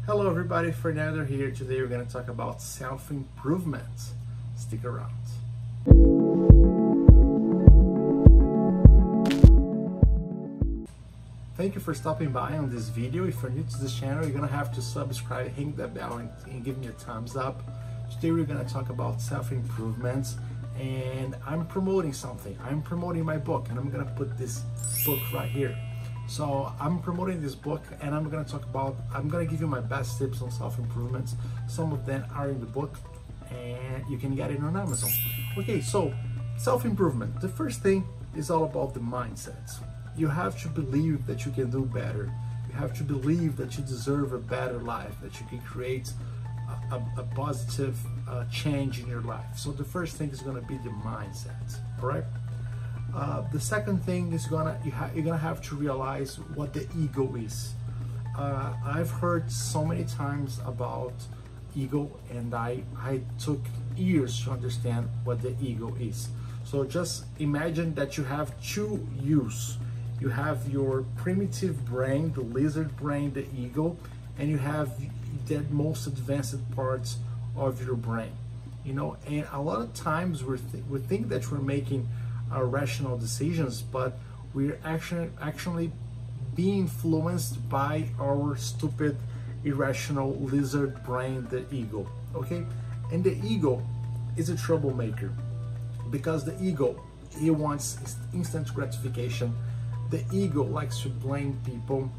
Hello everybody, Fernando here. Today we're going to talk about self-improvement. Stick around. Thank you for stopping by on this video. If you're new to this channel, you're going to have to subscribe, hit that bell and give me a thumbs up. Today we're going to talk about self-improvement, and I'm promoting something. I'm promoting my book, and I'm going to put this book right here. So I'm promoting this book, and I'm going to give you my best tips on self-improvement. Some of them are in the book, and you can get it on Amazon. Okay, so self-improvement. The first thing is all about the mindset. You have to believe that you can do better. You have to believe that you deserve a better life, that you can create a positive change in your life. So the first thing is going to be the mindset, all right? The second thing is you're gonna have to realize what the ego is. I've heard so many times about ego, and I took years to understand what the ego is. So just imagine that you have two yous. You have your primitive brain, the lizard brain, the ego, and you have the most advanced parts of your brain. You know, and a lot of times we think that we're making rational decisions, but we're actually being influenced by our stupid, irrational lizard brain, the ego. Okay, and the ego is a troublemaker because the ego, he wants instant gratification. The ego likes to blame people.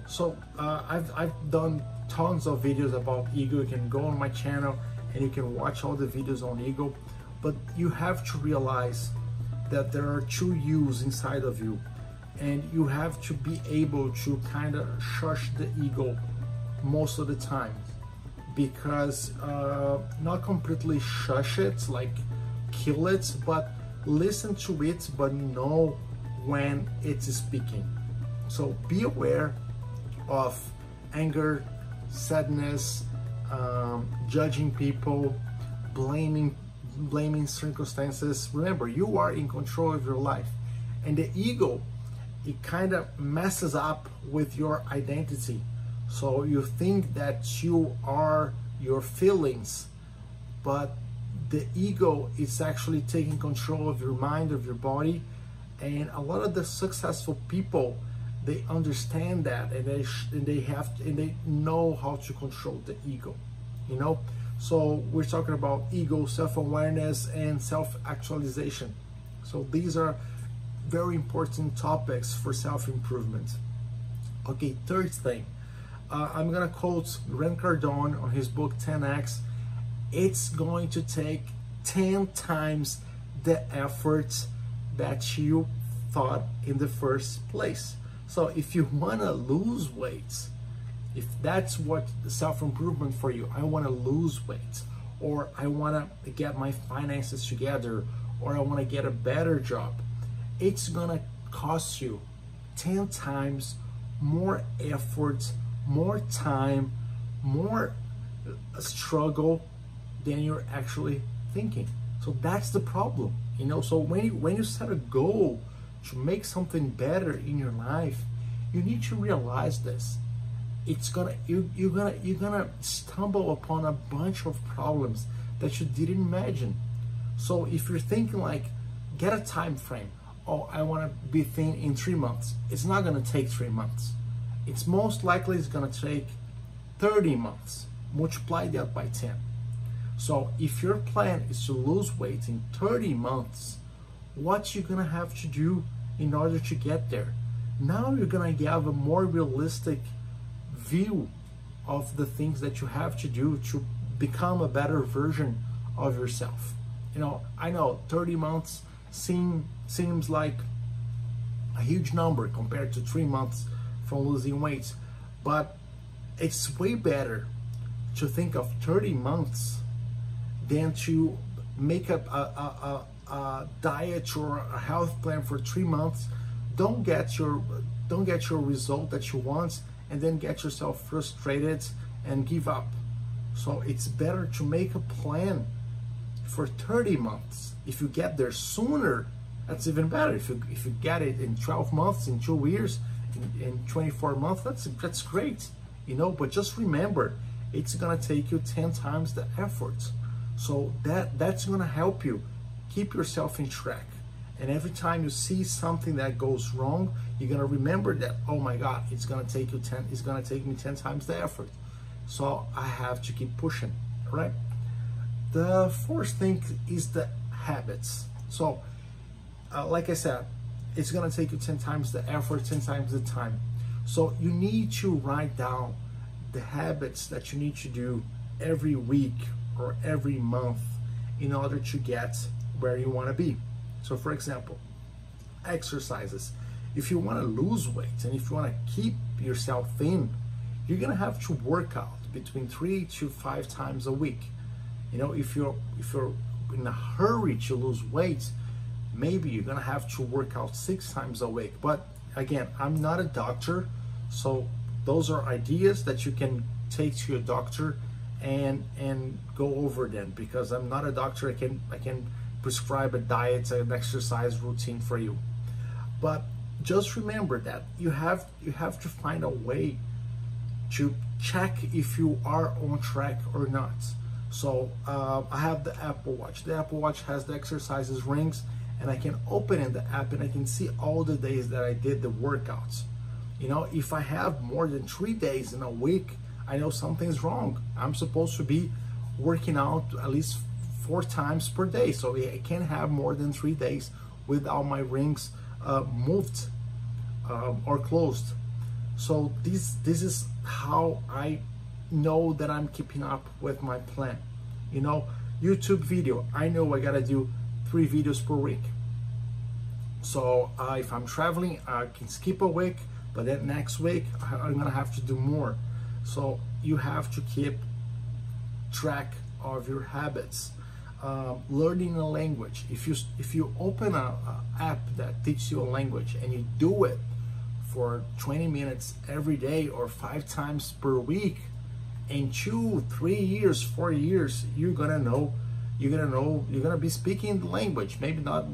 So I've done tons of videos about ego. You can go on my channel and you can watch all the videos on ego, but you have to realize that there are two yous inside of you, and you have to be able to kind of shush the ego most of the time, because not completely shush it, like kill it, but listen to it, but know when it's speaking. So be aware of anger, sadness, judging people, blaming circumstances. Remember, you are in control of your life, and the ego, it kind of messes up with your identity. So you think that you are your feelings, but the ego is actually taking control of your mind, of your body. And a lot of the successful people, they understand that, and they know how to control the ego, you know. So we're talking about ego, self-awareness, and self-actualization. So these are very important topics for self-improvement. Okay, third thing, I'm gonna quote Grant Cardone on his book 10X. It's going to take 10 times the effort that you thought in the first place. So if you wanna lose weight, if that's what the self-improvement for you, I want to lose weight, or I want to get my finances together, or I want to get a better job, it's gonna cost you 10 times more effort, more time, more struggle than you're actually thinking. So that's the problem, you know. So when you set a goal to make something better in your life, you need to realize this. You're gonna stumble upon a bunch of problems that you didn't imagine. So if you're thinking like, get a time frame, oh, I want to be thin in 3 months, it's not gonna take 3 months. It's most likely it's gonna take 30 months. Multiply that by 10. So if your plan is to lose weight in 30 months, what you're gonna have to do in order to get there? Now you're gonna have a more realistic view of the things that you have to do to become a better version of yourself. You know, I know 30 months seems like a huge number compared to 3 months from losing weight, but it's way better to think of 30 months than to make up a diet or a health plan for 3 months, don't get your result that you want, and then get yourself frustrated and give up. So it's better to make a plan for 30 months. If you get there sooner, that's even better. If you get it in 12 months, in 2 years, in 24 months, that's great. you know, but just remember, it's gonna take you 10 times the effort. So that's gonna help you keep yourself in track. And every time you see something that goes wrong, you're gonna remember that, oh my God, it's gonna take me 10 times the effort. So I have to keep pushing, right? The fourth thing is the habits. So like I said, it's gonna take you 10 times the effort, 10 times the time. So you need to write down the habits that you need to do every week or every month in order to get where you wanna be. So for example, exercises. If you wanna lose weight and if you wanna keep yourself thin, you're gonna have to work out between 3 to 5 times a week. You know, if you're in a hurry to lose weight, maybe you're gonna have to work out 6 times a week. But again, I'm not a doctor, so those are ideas that you can take to your doctor and go over them, because I'm not a doctor. I can prescribe a diet and exercise routine for you. But just remember that you have to find a way to check if you are on track or not. So I have the Apple Watch. The Apple Watch has the exercises rings, and I can open in the app and I can see all the days that I did the workouts. You know, if I have more than 3 days in a week, I know something's wrong. I'm supposed to be working out at least 4 times per day. So I can't have more than 3 days without my rings moved or closed. So this is how I know that I'm keeping up with my plan. You know, YouTube video, I know I gotta do 3 videos per week. So if I'm traveling, I can skip a week, but then next week I'm gonna have to do more. So you have to keep track of your habits. Learning a language. If you open a app that teaches you a language and you do it for 20 minutes every day or 5 times per week, in 2, 3 years, 4 years, you're gonna be speaking the language. Maybe not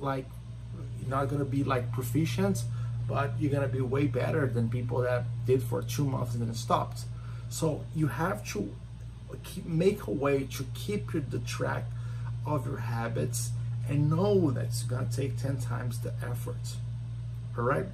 like, you're not gonna be like proficient, but you're gonna be way better than people that did for 2 months and then stopped. So you have to make a way to keep the track of your habits and know that it's gonna take 10 times the effort. All right.